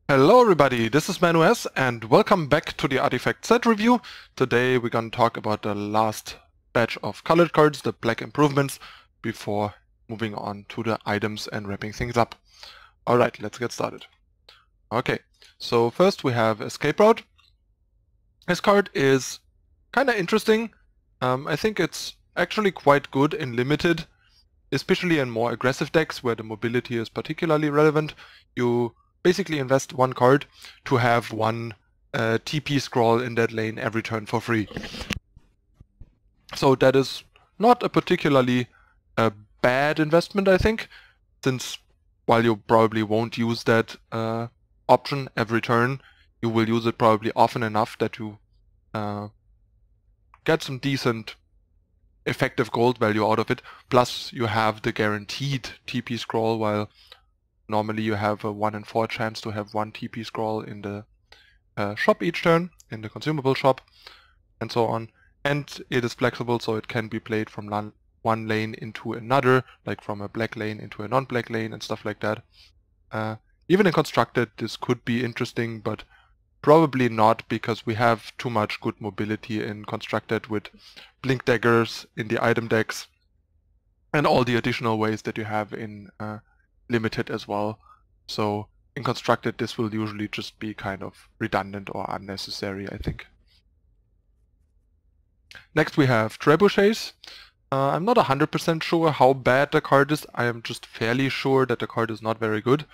Hello everybody, this is ManuS and welcome back to the Artifact set review. Today we're going to talk about the last batch of colored cards, the black improvements, before moving on to the items and wrapping things up. Alright, let's get started. Okay, so first we have Escape Route. This card is kind of interesting. I think it's actually quite good in limited, especially in more aggressive decks where the mobility is particularly relevant. You basically invest one card to have one TP scroll in that lane every turn for free. So that is not a particularly bad investment, I think, since while you probably won't use that option every turn, you will use it probably often enough that you get some decent effective gold value out of it. Plus you have the guaranteed TP scroll, while normally you have a 1 in 4 chance to have one TP scroll in the shop each turn, in the consumable shop, and so on. And it is flexible, so it can be played from one lane into another, like from a black lane into a non-black lane and stuff like that. Even in Constructed this could be interesting, but probably not, because we have too much good mobility in Constructed with Blink Daggers in the item decks and all the additional ways that you have in Limited as well. So in Constructed this will usually just be kind of redundant or unnecessary, I think. Next we have Trebuchets. I'm not 100% sure how bad the card is. I am just fairly sure that the card is not very good.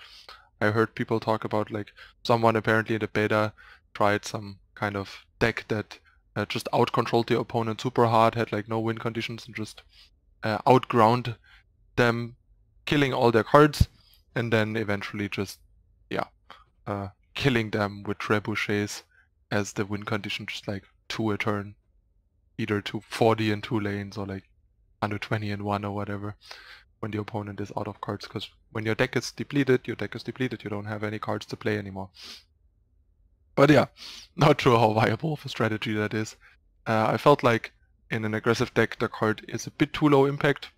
I heard people talk about, like, someone apparently in the beta tried some kind of deck that just out-controlled the opponent super hard, had like no win conditions, and just outground them, killing all their cards, and then eventually just, killing them with Trebuchets as the win condition, just like 2 a turn, either to 40 in 2 lanes or like 120 in 1 or whatever, when the opponent is out of cards, because when your deck is depleted, you don't have any cards to play anymore. But yeah, not sure how viable of a strategy that is. I felt like in an aggressive deck the card is a bit too low impact.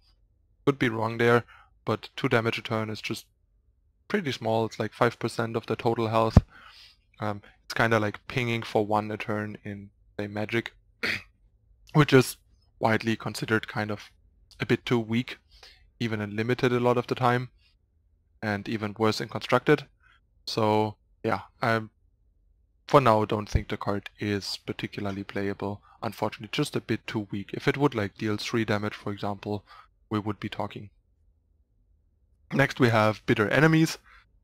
Could be wrong there, but 2 damage a turn is just pretty small. It's like 5% of the total health. It's kind of like pinging for 1 a turn in, say, Magic, which is widely considered kind of a bit too weak, even in Limited a lot of the time, and even worse in Constructed. So yeah, I for now don't think the card is particularly playable. Unfortunately, just a bit too weak. If it would like deal 3 damage, for example, we would be talking. Next we have Bitter Enemies.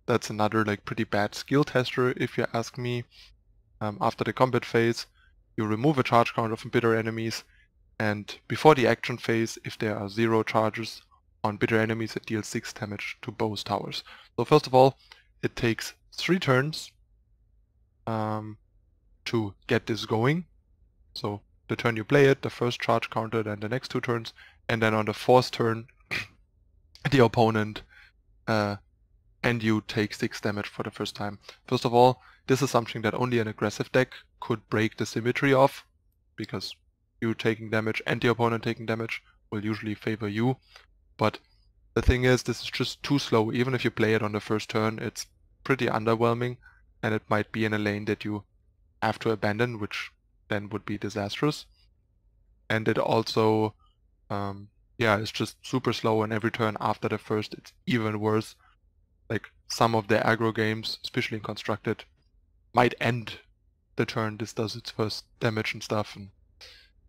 That's another like pretty bad skill tester, if you ask me. After the combat phase, you remove a charge counter from Bitter Enemies, and before the action phase, if there are 0 charges on Bitter Enemies, it deals 6 damage to both towers. So first of all, it takes 3 turns to get this going. So the turn you play it, the first charge counter, then the next 2 turns, and then on the 4th turn the opponent and you take 6 damage for the first time. First of all, this is something that only an aggressive deck could break the symmetry of, because you taking damage and the opponent taking damage will usually favor you. But the thing is, this is just too slow. Even if you play it on the first turn, it's pretty underwhelming, and it might be in a lane that you have to abandon, which then would be disastrous. And it also, it's just super slow, and every turn after the first it's even worse. Like some of the aggro games, especially in Constructed, might end the turn this does its first damage and stuff, and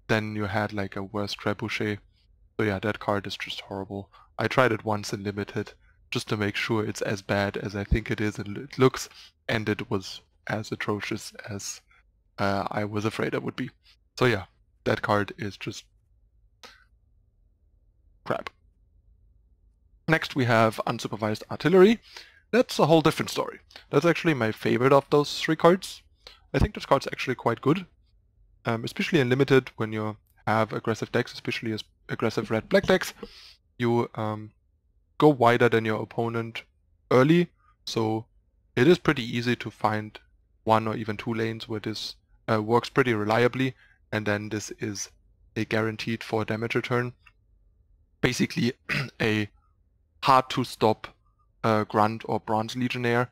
then you had like a worse Trebuchet. So yeah, that card is just horrible. I tried it once in Limited just to make sure it's as bad as I think it is and it looks, and it was as atrocious as I was afraid it would be. So yeah, that card is just crap. Next we have Unsupervised Artillery. That's a whole different story. That's actually my favorite of those 3 cards. I think this card's actually quite good, especially in Limited when you have aggressive decks, especially as aggressive red-black decks. You go wider than your opponent early, so it is pretty easy to find 1 or even 2 lanes where this works pretty reliably, and then this is a guaranteed 4 damage return. Basically a hard to stop Grunt or Bronze Legionnaire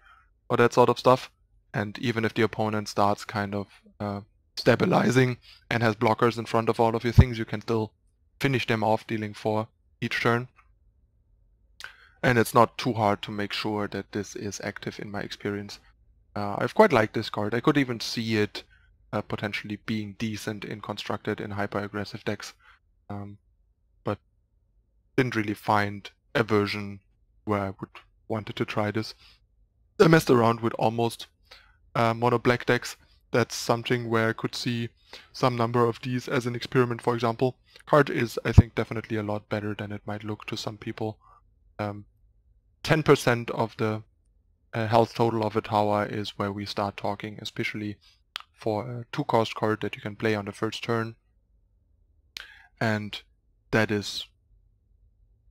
or that sort of stuff. and even if the opponent starts kind of stabilizing and has blockers in front of all of your things, you can still finish them off, dealing 4 each turn. And it's not too hard to make sure that this is active in my experience. I've quite liked this card. I could even see it potentially being decent in constructed in hyper-aggressive decks, but didn't really find a version where I would wanted to try this. I messed around with almost mono black decks. That's something where I could see some number of these as an experiment, for example. Card is, I think, definitely a lot better than it might look to some people. 10% of the health total of a tower is where we start talking, especially for a 2-cost card that you can play on the first turn. And that is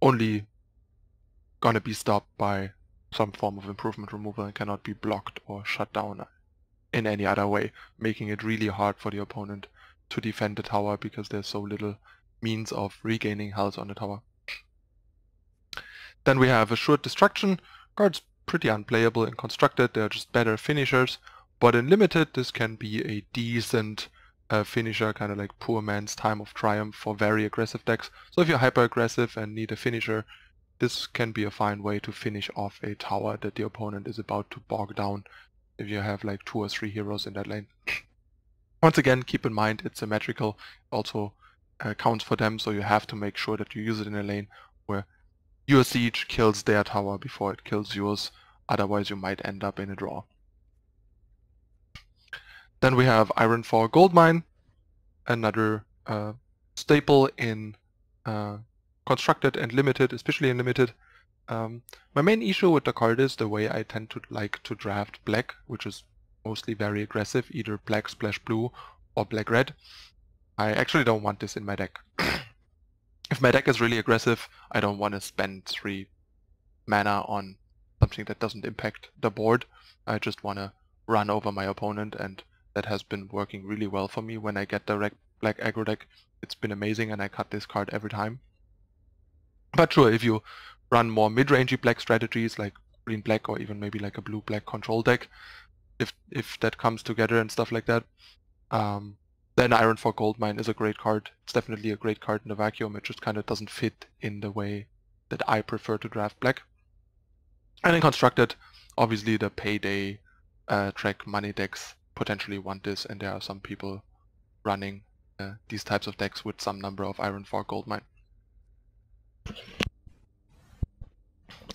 only gonna be stopped by some form of improvement removal and cannot be blocked or shut down in any other way, making it really hard for the opponent to defend the tower because there's so little means of regaining health on the tower. Then we have Assured Destruction. Cards pretty unplayable in constructed, they're just better finishers, but in limited this can be a decent finisher, kind of like poor man's Time of Triumph for very aggressive decks. So if you're hyper aggressive and need a finisher, this can be a fine way to finish off a tower that the opponent is about to bog down if you have like 2 or 3 heroes in that lane. Once again, keep in mind it's symmetrical, also counts for them, so you have to make sure that you use it in a lane where your siege kills their tower before it kills yours, otherwise you might end up in a draw. Then we have Ironforge Goldmine, another staple in constructed and limited, especially in limited. My main issue with the card is the way I tend to like to draft black, which is mostly very aggressive, either black splash blue or black red. I actually don't want this in my deck. If my deck is really aggressive, I don't want to spend 3 mana on something that doesn't impact the board. I just want to run over my opponent, and that has been working really well for me. When I get the black aggro deck, it's been amazing and I cut this card every time. But sure, if you run more mid-rangey black strategies like green-black or even maybe like a blue-black control deck, if that comes together and stuff like that, then Ironforge Goldmine is a great card. It's definitely a great card in the vacuum. It just kind of doesn't fit in the way that I prefer to draft black. And in constructed, obviously the payday track money decks potentially want this, and there are some people running these types of decks with some number of Ironforge Goldmine.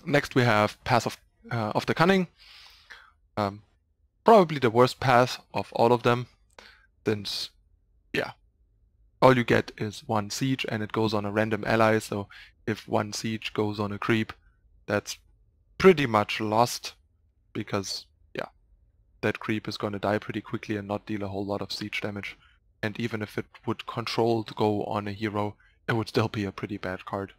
Next we have Path of the Cunning. Probably the worst path of all of them, since yeah, all you get is 1 siege and it goes on a random ally, so if 1 siege goes on a creep, that's pretty much lost, because yeah, that creep is going to die pretty quickly and not deal a whole lot of siege damage. And even if it would control to go on a hero, it would still be a pretty bad card.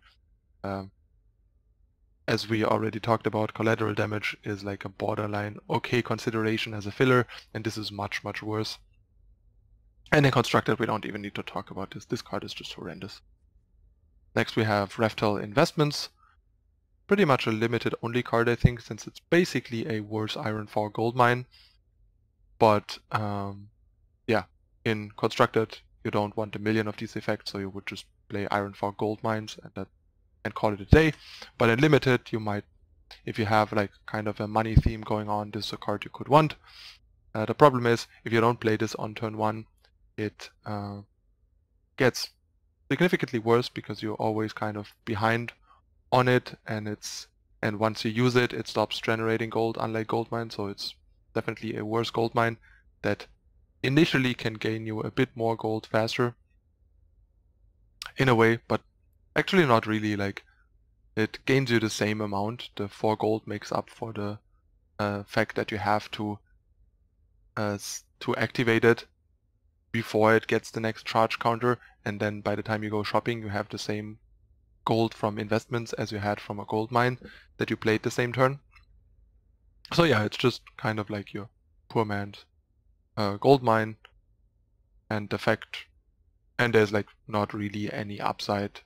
As we already talked about, collateral damage is like a borderline okay consideration as a filler, and this is much, much worse. And in constructed, we don't even need to talk about this. This card is just horrendous. Next we have Reptile Investments. Pretty much a limited only card, I think, since it's basically a worse Ironforge Goldmine. But yeah, in constructed, you don't want a million of these effects, so you would just play Ironforge Goldmines and call it a day. But in limited, you might, if you have like kind of a money theme going on, this is a card you could want. The problem is, if you don't play this on turn 1, it gets significantly worse because you're always kind of behind on it, and once you use it, it stops generating gold, unlike Goldmine, so it's definitely a worse Goldmine that initially can gain you a bit more gold faster in a way, but actually not really. Like, it gains you the same amount. The 4 gold makes up for the fact that you have to activate it before it gets the next charge counter, and then by the time you go shopping, you have the same gold from investments as you had from a gold mine that you played the same turn. So yeah, it's just kind of like your poor man's gold mine, and the fact, and there's like not really any upside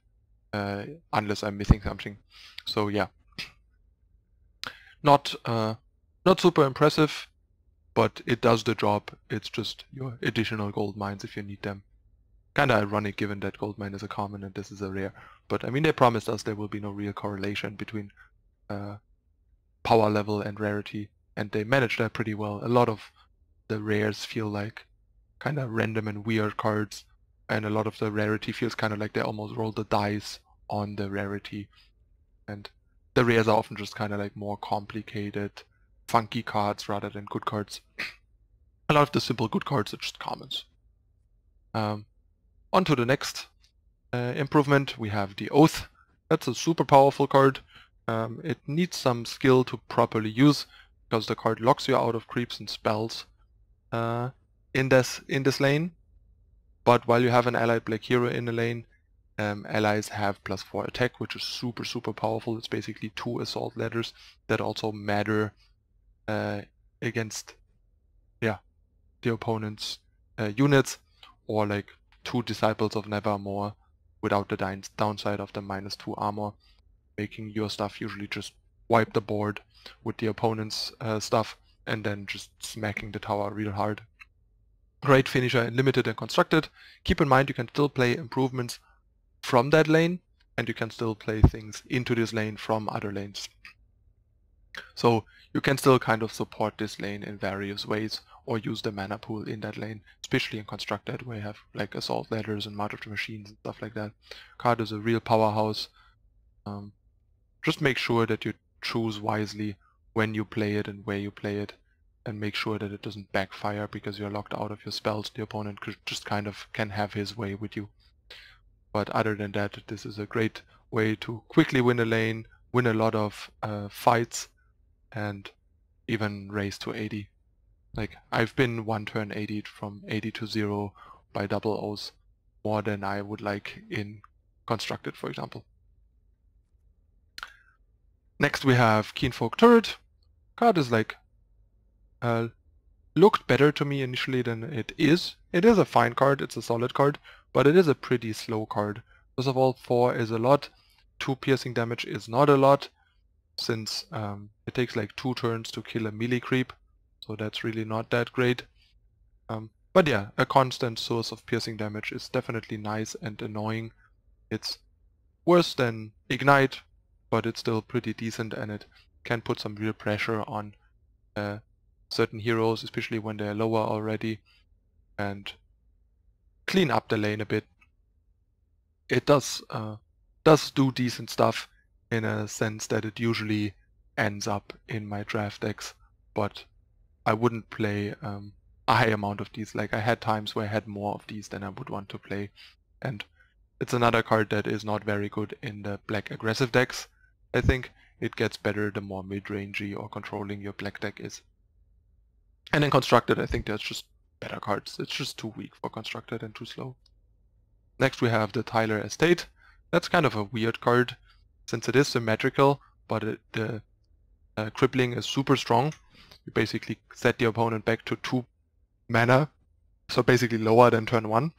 unless I'm missing something. So yeah, not super impressive. but it does the job. It's just your additional gold mines if you need them. Kinda ironic given that gold mine is a common and this is a rare. But I mean, they promised us there will be no real correlation between power level and rarity, and they managed that pretty well. A lot of the rares feel like kinda random and weird cards, and a lot of the rarity feels kinda like they almost roll the dice on the rarity. And the rares are often just kinda like more complicated, funky cards rather than good cards. A lot of the simple good cards are just commons. On to the next improvement, we have the Oath. That's a super powerful card. It needs some skill to properly use, because the card locks you out of creeps and spells in this lane. But while you have an allied black hero in the lane, allies have +4 attack, which is super powerful. It's basically 2 assault ladders that also matter against the opponent's units, or like 2 Disciples of Nevermore without the downside of the -2 armor, making your stuff usually just wipe the board with the opponent's stuff and then just smacking the tower real hard. Great finisher in Limited and Constructed. Keep in mind you can still play improvements from that lane, and you can still play things into this lane from other lanes. So you can still kind of support this lane in various ways, or use the mana pool in that lane, especially in Constructed where you have like Assault Ladders and March of the Machines and stuff like that. Card is a real powerhouse. Just make sure that you choose wisely when you play it and where you play it, and make sure that it doesn't backfire because you're locked out of your spells. The opponent just kind of can have his way with you. But other than that, this is a great way to quickly win a lane, win a lot of fights, and even raise to 80. Like, I've been one turn 80'd from 80 to 0 by double O's more than I would like in Constructed, for example. Next we have Kinfoke Turret. Card is like looked better to me initially than it is. It is a fine card, it's a solid card, but it is a pretty slow card. First of all, 4 is a lot, 2 piercing damage is not a lot, since it takes like 2 turns to kill a melee creep, so that's really not that great. But yeah, a constant source of piercing damage is definitely nice and annoying. It's worse than Ignite, but it's still pretty decent, and it can put some real pressure on certain heroes, especially when they're lower already, and clean up the lane a bit. It does do decent stuff in a sense that it usually ends up in my draft decks, but I wouldn't play a high amount of these. Like, I had times where I had more of these than I would want to play, and it's another card that is not very good in the black aggressive decks. I think it gets better the more mid-rangey or controlling your black deck is. And in Constructed, I think there's just better cards. It's just too weak for Constructed and too slow. Next we have the Tyler Estate. That's kind of a weird card, since it is symmetrical, but the crippling is super strong. You basically set the opponent back to 2 mana, so basically lower than turn 1.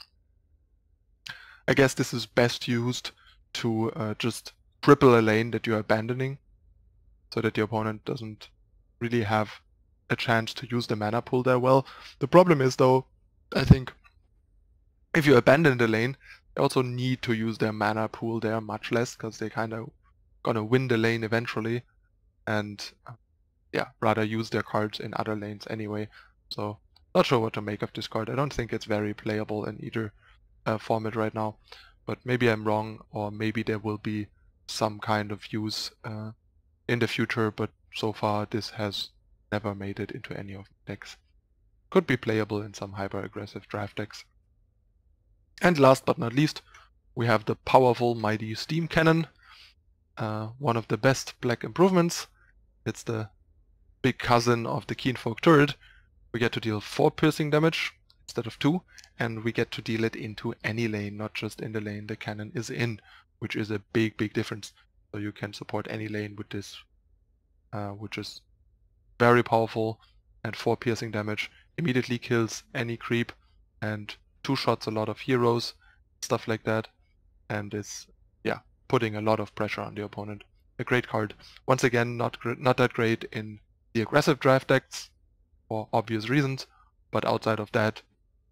I guess this is best used to just cripple a lane that you're abandoning, so that the opponent doesn't really have a chance to use the mana pool there well. The problem is, though, I think if you abandon the lane, they also need to use their mana pool there much less, because they kind of gonna win the lane eventually, and yeah, rather use their cards in other lanes anyway. So not sure what to make of this card. I don't think it's very playable in either format right now, but maybe I'm wrong, or maybe there will be some kind of use in the future, but so far this has never made it into any of the decks. Could be playable in some hyper-aggressive draft decks. And last but not least, we have the powerful mighty Steam Cannon, one of the best black improvements. It's the big cousin of the Kinfoke Turret. We get to deal 4 piercing damage instead of 2, and we get to deal it into any lane, not just in the lane the cannon is in, which is a big difference. So you can support any lane with this, which is very powerful, and 4 piercing damage immediately kills any creep, and 2 shots a lot of heroes, stuff like that, and is, yeah, putting a lot of pressure on the opponent. A great card. Once again, not that great in the aggressive draft decks, for obvious reasons, but outside of that,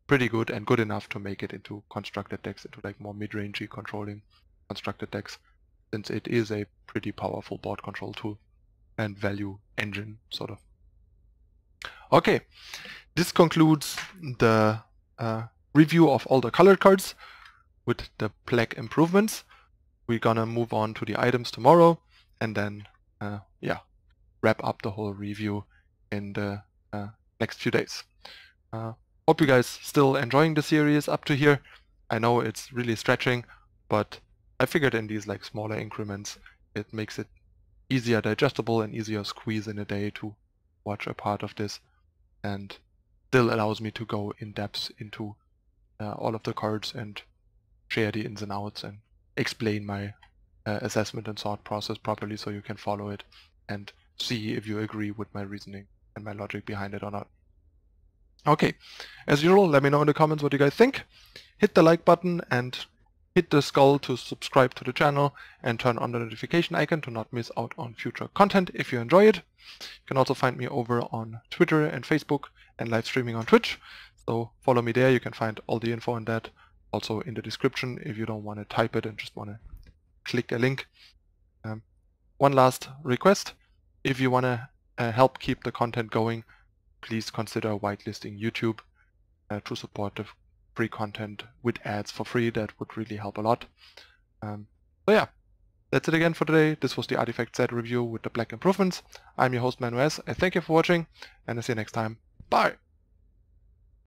pretty good and good enough to make it into constructed decks, into like more mid-rangey controlling constructed decks, since it is a pretty powerful board control tool and value engine, sort of. Okay, this concludes the review of all the colored cards with the black improvements. We're gonna move on to the items tomorrow, and then yeah, wrap up the whole review in the next few days. Hope you guys still enjoying the series up to here. I know it's really stretching, but I figured in these like smaller increments, it makes it easier digestible and easier squeeze in a day to watch a part of this, and still allows me to go in depth into all of the cards and share the ins and outs and explain my assessment and thought process properly so you can follow it and see if you agree with my reasoning and my logic behind it or not. Okay, as usual, let me know in the comments what you guys think. Hit the like button and hit the skull to subscribe to the channel and turn on the notification icon to not miss out on future content if you enjoy it. You can also find me over on Twitter and Facebook and live streaming on Twitch. So follow me there. You can find all the info on that also in the description if you don't want to type it and just want to click a link. One last request. If you want to help keep the content going, please consider whitelisting YouTube to support the free content with ads for free. That would really help a lot. So yeah, that's it again for today. This was the Artifact set review with the black improvements. I'm your host ManuS. I thank you for watching, and I'll see you next time. Bye!